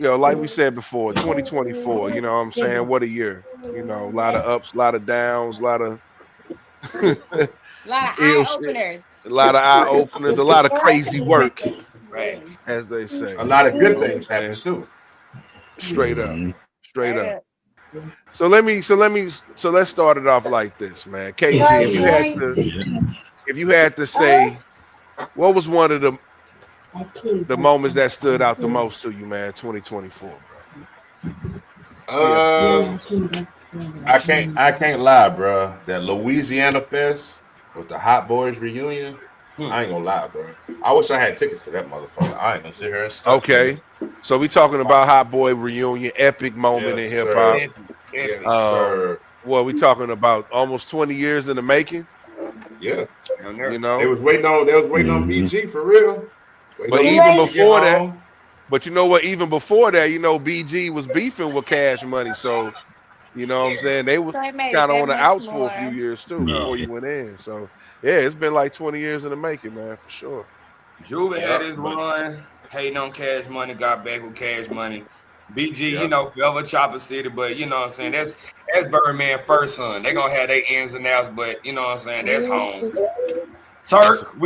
like we said before, 2024. You know what I'm saying? What a year. A lot of ups, a lot of downs, a lot of A lot of ill eye shit, openers. a lot of eye openers, a lot of crazy work, Facts. as they say. A lot of You good know what I'm things happen saying? too. Straight up, straight Straight up. up. So let's start it off like this, man. KG, if you had to say, what was one of the moments that stood out the most to you, man? 2024, bro. Yeah. Uh, I can't lie, bro. That Louisiana Fest with the Hot Boys reunion. I ain't gonna lie, bro. I wish I had tickets to that motherfucker. I ain't gonna sit here and stunt, nigga. Okay. So we talking about Hot Boy reunion, epic moment Yes, in hip hop. sir. Epic. Yes, Epic. sir. What we talking about? Almost 20 years in the making. Yeah. Down You there. They know, was waiting on. They was waiting on BG for real. Waiting but on even BG to get before that, home. but you know what? Even before that, BG was beefing with Cash Money, so you know what I'm saying they were So it made it kind of that on the much outs for a few more. years too before you went in. So yeah, it's been like 20 years in the making, man, for sure. Juve had Yep. his But run, hating on Cash Money, got back with Cash Money. BG, yep. forever Chopper City, but you know what I'm saying? That's Birdman first son. They gonna have their ins and outs, but you know what I'm saying? That's home. That's a Turk,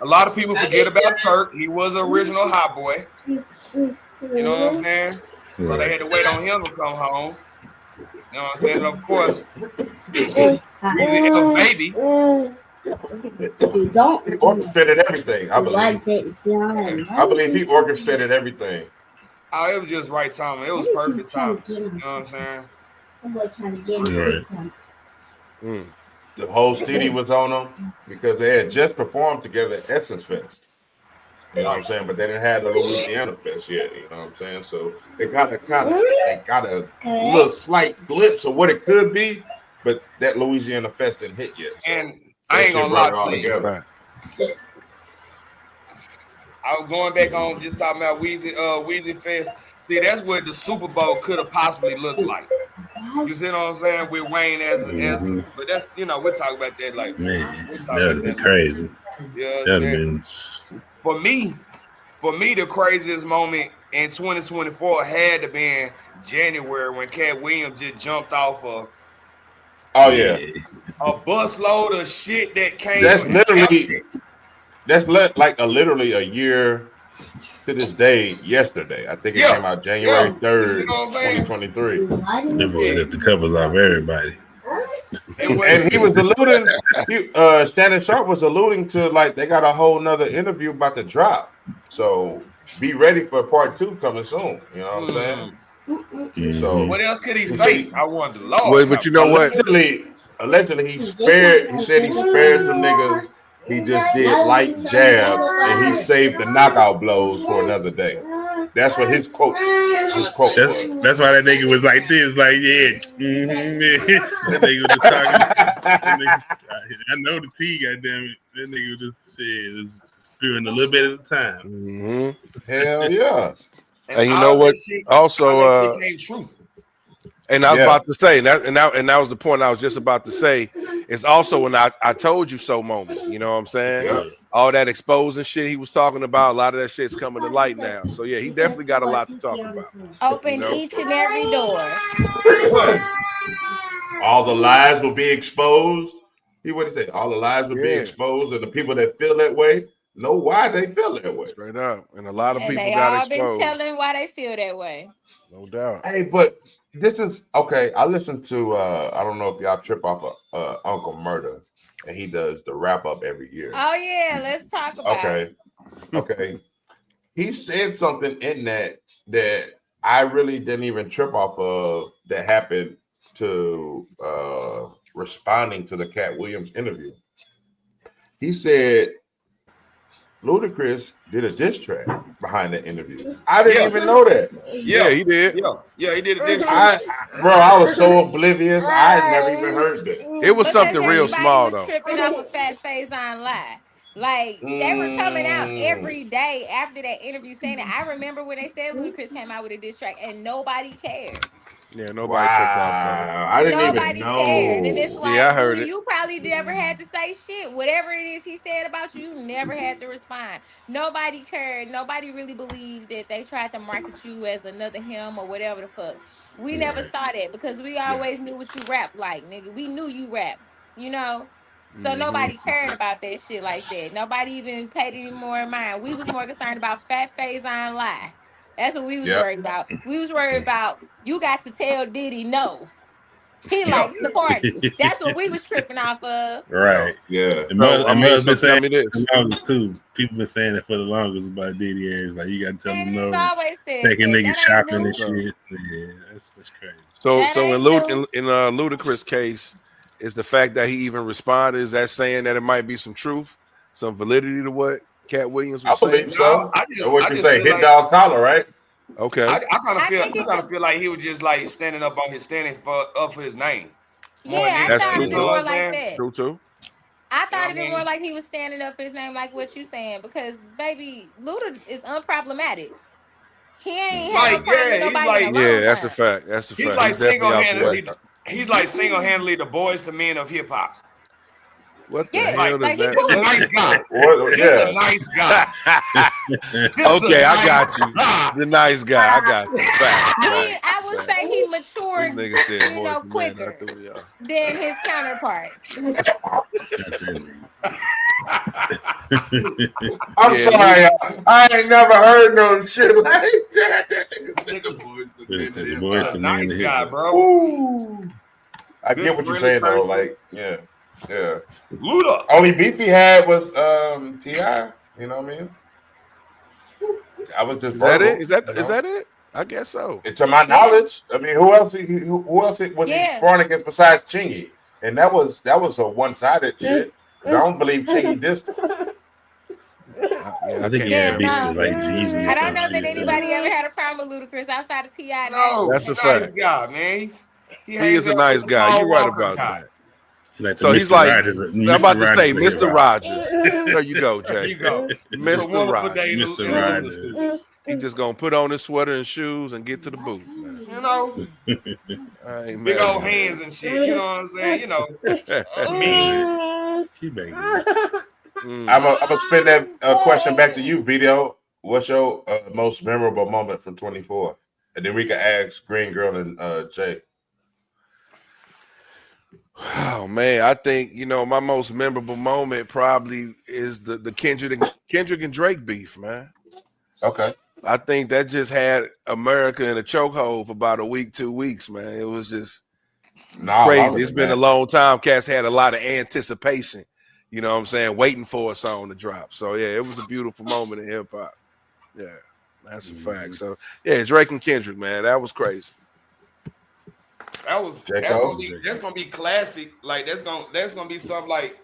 a lot of people forget about Turk. He was the original hot boy. You know what I'm saying? So they Right. had to wait on him to come home. You know what I'm saying? And of course, Weezy F baby. He orchestrated everything. I believe. I believe he orchestrated everything. Oh, it was just right timing. It was perfect timing. You know what I'm saying? Right. mm. The whole city was on them because they had just performed together at Essence Fest. You know what I'm saying? But they didn't have the Louisiana Fest yet. You know what I'm saying? So they got a little slight glimpse of what it could be, but that Louisiana Fest didn't hit yet. So And I that ain't shit gonna brought lie it all to you. together. Right. I was going back on just talking about Weezy Fest. See, that's what the Super Bowl could have possibly looked like. You see what I'm saying? With Wayne Mm-hmm. but that's we'll talk about that later. Man, We'll that talk would about have been that later. crazy. You know what I'm That would have saying? been. For me, the craziest moment in 2024 had to be January when Katt Williams just jumped off Oh yeah, Yeah. a busload of shit that came that's after. literally literally a year to this day. Yesterday, I think it Yeah, came out yeah. January You see 3rd, what I'm saying? 2023. Them boy Yeah. ripped the covers off everybody. It was And he was alluding, Shannon Sharp was alluding to like they got a whole nother interview about to drop. So be ready for part two coming soon. You know what I'm saying? Mm-hmm. what else could he He say? said I wonder, Lord Well, have but you know what? allegedly he said he spared some niggas. He just did light jabs and he saved the knockout blows for another day. That's what his quote That's was. that's why that nigga was like this, like yeah, yeah. That nigga was just talking. That nigga, I know the T, goddamn it. That nigga was just shit, was spewing a little bit at a time. Hmm. Hell yeah. and And you know what? all Also, that shit came true. and I was Yeah. about to say that was the point I was just about to say. It's also when I told you so moment. You know what I'm saying? Yeah. All that exposing shit he was talking about, a lot of that shit's coming to light now. So yeah, he definitely got a lot to talk about. You Opened know? each and every door. All the lies will be exposed. He would say all the lies will be Yeah, exposed, and the people that feel that way know why they feel that way. straight up. And a lot of And people they got all been exposed. telling why they feel that way. No doubt. Hey, but this is okay. I listen to I don't know if y'all trip off of Uncle Murder, and he does the wrap up every year. Oh yeah, let's talk about it. Okay, okay. He said something in that I really didn't even trip off of that happened to responding to the Katt Williams interview. He said Ludacris did a diss track behind the interview. I didn't Yeah, even know that. Yeah, yeah, he did. yeah. He did a diss track. Bro, I was so oblivious. I had never even heard that. It was Because something real everybody small was though. tripping off a Fat Face on Lie. Like they were coming out Mm, every day after that interview saying it. I remember when they said Ludacris came out with a diss track and nobody cared. Yeah, nobody tripped off that. Wow, I didn't even Nobody cared. And it's know. like, Yeah, I heard Luda, it. you probably never had to say shit. Whatever it is he said about you, you never had to respond. Nobody cared. Nobody really believed that they tried to market you as another him or whatever the fuck. We never Right. saw that because we always knew what you rap like, nigga. We knew you rap, you know? So Mm-hmm. nobody cared about that shit like that. Nobody even paid any more mind. We was more concerned about fat phase on lie. That's what we was Yep. worried about. We was worried about you got to tell Diddy no. He Yep. likes the party. That's what we was tripping off of. Right. Yeah. And So I mean, Mud's so been tell saying me it this. for the longest too. People been saying it for the longest about Diddy ass. Like you gotta tell Man, them they've no, always said taking that. niggas That ain't shopping and new. shit. Yeah, that's crazy. So That so ain't new. in Ludacris case, is the fact that he even responded, is that saying that it might be some truth, some validity to what Katt Williams I was saying? believe so. No, What I you just say? feel Hit like dogs holler, right? Okay. I think I it kind could. of feel like he was just like standing up on his standing for up for his name more than Yeah, I That's thought anything. true of You it know too. what more I'm like saying? that. True too. I You know thought what of I it more mean? like he was standing up for his name, like what you saying, because baby, Luda is unproblematic. He ain't had no Like, problem with yeah, nobody in a Yeah, long that's a time. fact. That's a he's fact. like He's definitely out the way. he's like single-handedly the boys to men of hip hop. What the Yeah, Like, hell does like he that? just a cool. What? nice guy. What? Just a Yeah. nice guy. Just a Okay, I nice got you. guy. The nice guy. I got you. Fact. He, Fact. I would Fact. say he This matured, nigga said you boys know, to men, not quicker through y'all. than his counterparts. I'm Yeah, sorry, I ain't never heard no shit like that. Nigga, boys to men of The hip boys hop. to A men nice of hip guy, hop. bro. Ooh. I Good get what you're friendly saying though. person. Like, yeah. Luda. Only beef he had was T.I. You know what I mean? I was just is that it? verbal. Is that You is know? that it? I guess so. And to my Yeah, knowledge, I mean, who else was he yeah. sparring against besides Chingy? And that was a one-sided shit. Because I don't believe Chingy dissed him. Yeah, I I think he can't had Yeah, remember beef no. with either. like Jeezy or I don't some know that shit. anybody ever had a problem with Ludacris outside of T.I. and that. No, That's a That nice fact. guy, man. He He is hangs a out nice with the guy. You're Paul right Walker about guy. that. He like the So he's Mr. like, Rogers. I'm about to say, Rogers of hip Mr. hop. Rogers. There you go, There Jay. you go. It's a Mr. wonderful day in Rogers. Mr. in the Luda Rogers. Studio. He just gonna put on his sweater and shoes and get to the booth, man. You know, I ain't big mad old at hands and shit. You know what I'm saying? You know, him. mean. He baby. I'm Mm. gonna spin that question back to you, Video. What's your most memorable moment from 24? And then we can ask Green Girl and Jay. Oh man, I think my most memorable moment probably is the Kendrick and Drake beef, man. Okay. I think that just had America in a chokehold for about a week, 2 weeks, man. It was just Nah, crazy. longer It's than been a that. long time. Cats had a lot of anticipation, you know what I'm saying, waiting for a song to drop. So yeah, it was a beautiful moment in hip hop. Yeah, that's a fact. So yeah, Drake and Kendrick, man, that was crazy. That's gonna be classic. Like that's gonna be something like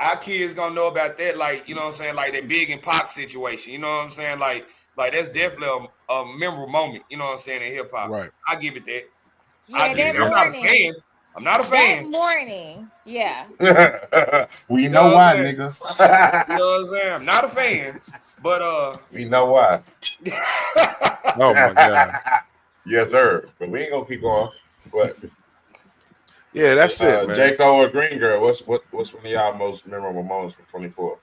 our kids gonna know about that. Like, you know what I'm saying, like that Big and Pac situation. You know what I'm saying, like that's definitely a memorable moment. You know what I'm saying, in hip hop. Right. I give it that. I Yeah, give that it. I'm not a morning. fan. I'm not a That fan. morning. Yeah. We You know know what why, I'm saying? nigga. You know what I'm saying? I'm not a fan, but We know why. Oh my God. Yes, sir. But we ain't gonna keep going. But Yeah, that's it, man. J. Cole or Green Girl, what's one of y'all most memorable moments from 24?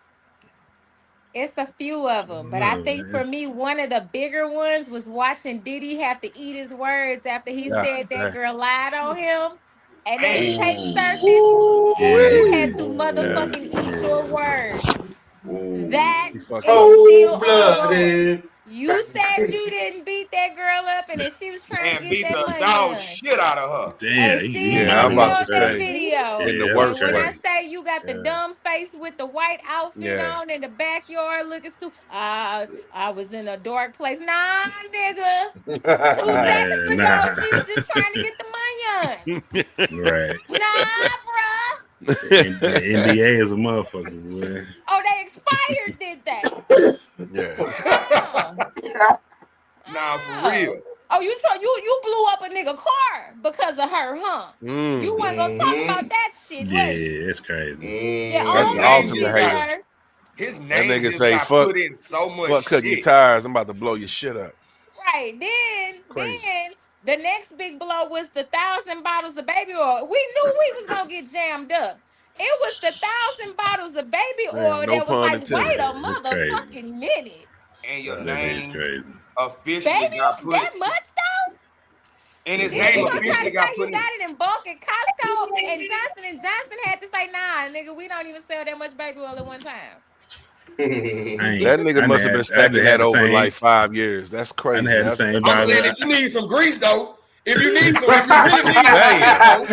It's a few of them, but I think for me, one of the bigger ones was watching Diddy have to eat his words after he Yeah, said that dang. girl lied on him, and then the man, tape Ooh. surfaced, and you had Ooh. to Yeah. motherfucking eat your words. That Ooh. He fucked is up. still Cold ongoing. blooded. You said you didn't beat that girl up, and then she was trying to and get beat that the money dog done. shit out of her. Damn, And he see, Yeah, they I'm violated about to showed that say crazy. video. in the Yeah, that's And worst when crazy. I way. say you got the Yeah. dumb face with the white outfit Yeah. on in the backyard looking stupid, I was in a dark place. Nah, nigga. 2 seconds Man, ago, nah. she was just trying to get the money on. Right. Nah, bruh. The NDA is a motherfucker, boy. Oh, they expired, did they? Yeah. Oh. Nah, for Oh. real. Oh, you blew up a nigga car because of her, huh? You Mm. weren't gonna talk Mm-hmm. about that shit, was you? Yeah, it's crazy. Yeah, His That's the own that name ultimate just shit, got hater. sir. his That name nigga just say got fuck put in so much cutting your shit. tires. I'm about to blow your shit up. Right. Then Crazy. The next big blow was the 1,000 bottles of baby oil. We knew we was gonna get jammed up. It was the 1,000 bottles of baby Man, oil no that was pun like, wait intended. a That's crazy. motherfucking minute. And your That is name crazy. officially Baby, got put that much though? and his Then name you gonna try officially to say got you put in. got it in bulk at Costco, and Johnson had to say, nah, nigga, we don't even sell that much baby oil at one time. That nigga I must have been had stacking that the over same- like 5 years. That's I crazy. had the That's same I'm bottle. saying if you need some grease though, if you really need some Damn. grease though,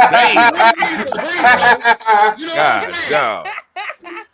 Damn. you know what God, I'm saying? dog.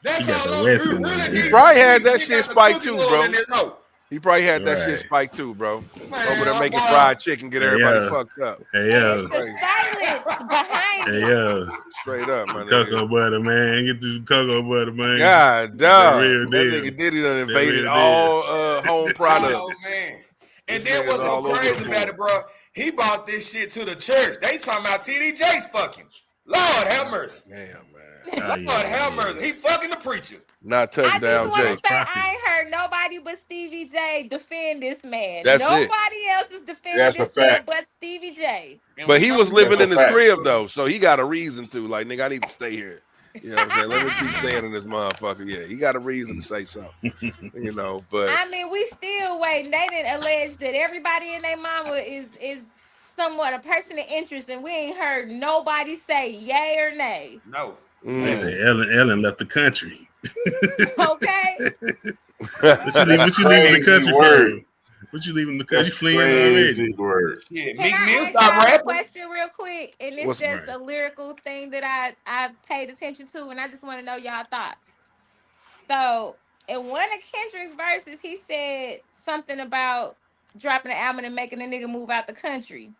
That's He got all the I'm West in really there. He need. probably had that You shit got the spiked cooking too, oil bro. in this hoe. He probably had that shit Right. spiked too, bro. Man, Over there making boy. fried chicken, get Hey, everybody yeah. fucked up. Hey, And yeah. it's the silence behind Hey, it. yeah. Straight up, my Cocoa nigga. butter, man. Get the cocoa butter, man. God, That dog. real That deal. nigga Diddy done That invaded real all home Oh products. man. And This then nigga's what's so all over the crazy about board. it, bro? He bought this shit to the church. They talking about TD Jakes fucking. Lord have mercy. Damn, man. Oh, Lord have mercy. He fucking the preacher. Not I just touchdown, want to Jake. say I ain't heard nobody but Stevie J defend this man. That's it. Nobody else is defending That's a this man fact. but Stevie J. And But we he know was he living That's a in his fact. crib though, so he got a reason to. Like, nigga, I need to stay here. You know what I'm saying? Let me keep staying in this motherfucker. Yeah, he got a reason to say something. You know, but I mean, we still waiting. They didn't allege that everybody in their mama is somewhat a person of interest, and we ain't heard nobody say yay or nay. No. They say Ellen left the country. Okay? What you leaving the Crazy country word. for? What you leaving the country? That's You fleeing already? crazy word. Shit. Can Meek I Mill ask stop y'all a rapping. question real quick? And it's What's just right? a lyrical thing that I paid attention to, and I just want to know y'all thoughts. So, in one of Kendrick's verses, he said something about dropping an album and making a nigga move out the country.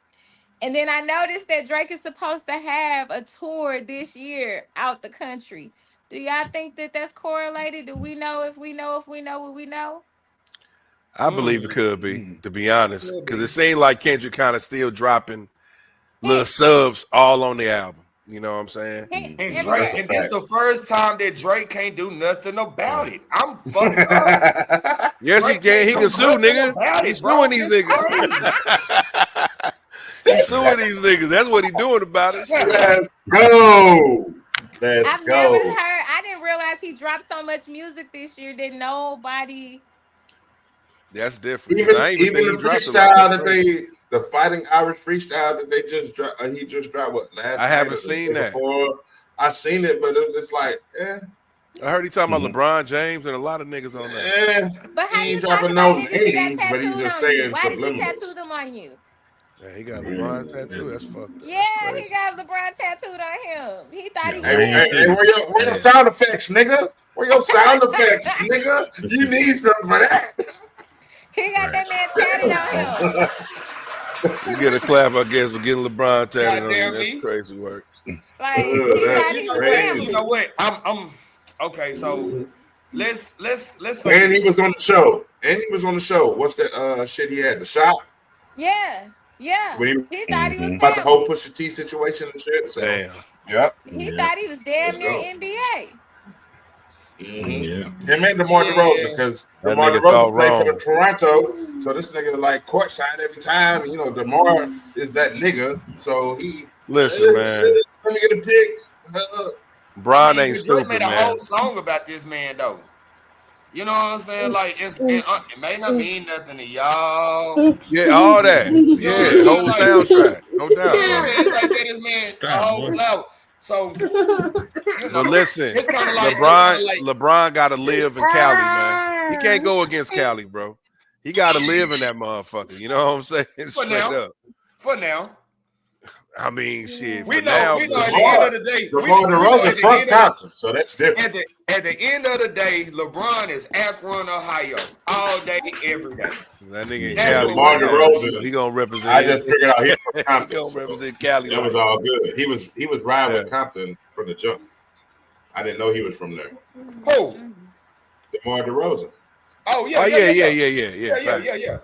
And then I noticed that Drake is supposed to have a tour this year out the country. Do y'all think that that's correlated? Do we know if we know what we know? I believe it could be, to be honest. Could Because be. it seemed like Kendrick kind of still dropping little Hits, subs all on the album. You know what I'm saying? hits And everywhere. Drake, and this the first time that Drake can't do nothing about it. I'm fucked up. Yes, he Drake can. He can't can do sue, nothing nigga. about He's it, bro. suing these It's niggas. crazy. He's suing these niggas. That's what he doing about it. Let's go. Let's I've go. never heard. I didn't realize he dropped so much music this year that nobody. That's different. 'Cause I ain't even think he the dropped a lot. freestyle that the Fighting Irish freestyle that they just dropped, he just dropped what last I night haven't or the seen day that. before. I seen it, but it's like, I heard he talking about LeBron James and a lot of niggas on that. But how he you ain't talk dropping about no niggas you got names, but he's tattooed just on you? saying Why did you subliminals. tattoo them on you? Yeah, he got LeBron tattoo. That's fucked up. Yeah, he got LeBron tattooed on him. He thought he was. Hey, where your sound effects, nigga? Where your sound effects, nigga? You need something for that. He got that man tatted on him. You get a clap, I guess, for getting LeBron tatted on you. Goddamn That's me. crazy work. Like he That's thought he was crazy. family. You know what? I'm okay. So let's say And he was on the show. What's that shit he had? The shop? Yeah. When He thought he was about the whole family. Pusha T situation and shit. So, Damn. yep. He thought he was damn Let's near go. NBA. Him and DeMar DeRozan, because That DeMar nigga thought DeRozan played for wrong. the Toronto, so this nigga like courtside every time. And, you know, DeMar is that nigga, so he Listen, man. let me get a pick. Bron ain't Drake stupid, made a man. whole song about this man though. You know what I'm saying? Like it may not mean nothing to y'all. Yeah, all that. Yeah, whole soundtrack, no doubt. Yeah, it's like that this man a whole flow. So you know, But listen, it's kind of like LeBron got to live in Cali, man. He can't go against Cali, bro. He got to live in that motherfucker. You know what I'm saying? Straight up. For now. I mean, shit. We For know now, at the end of the day, DeMar DeRozan front Compton, so that's different. At the end of the day, LeBron is Akron, Ohio, all day, every day. that nigga in That's Cali, DeMar DeRozan. so he gonna represent. I just figured out he from He Compton. gonna represent Cali. It was all good. He was riding with Compton from the jump. I didn't know he was from there. Who? DeMar DeRozan. Oh yeah. Oh yeah.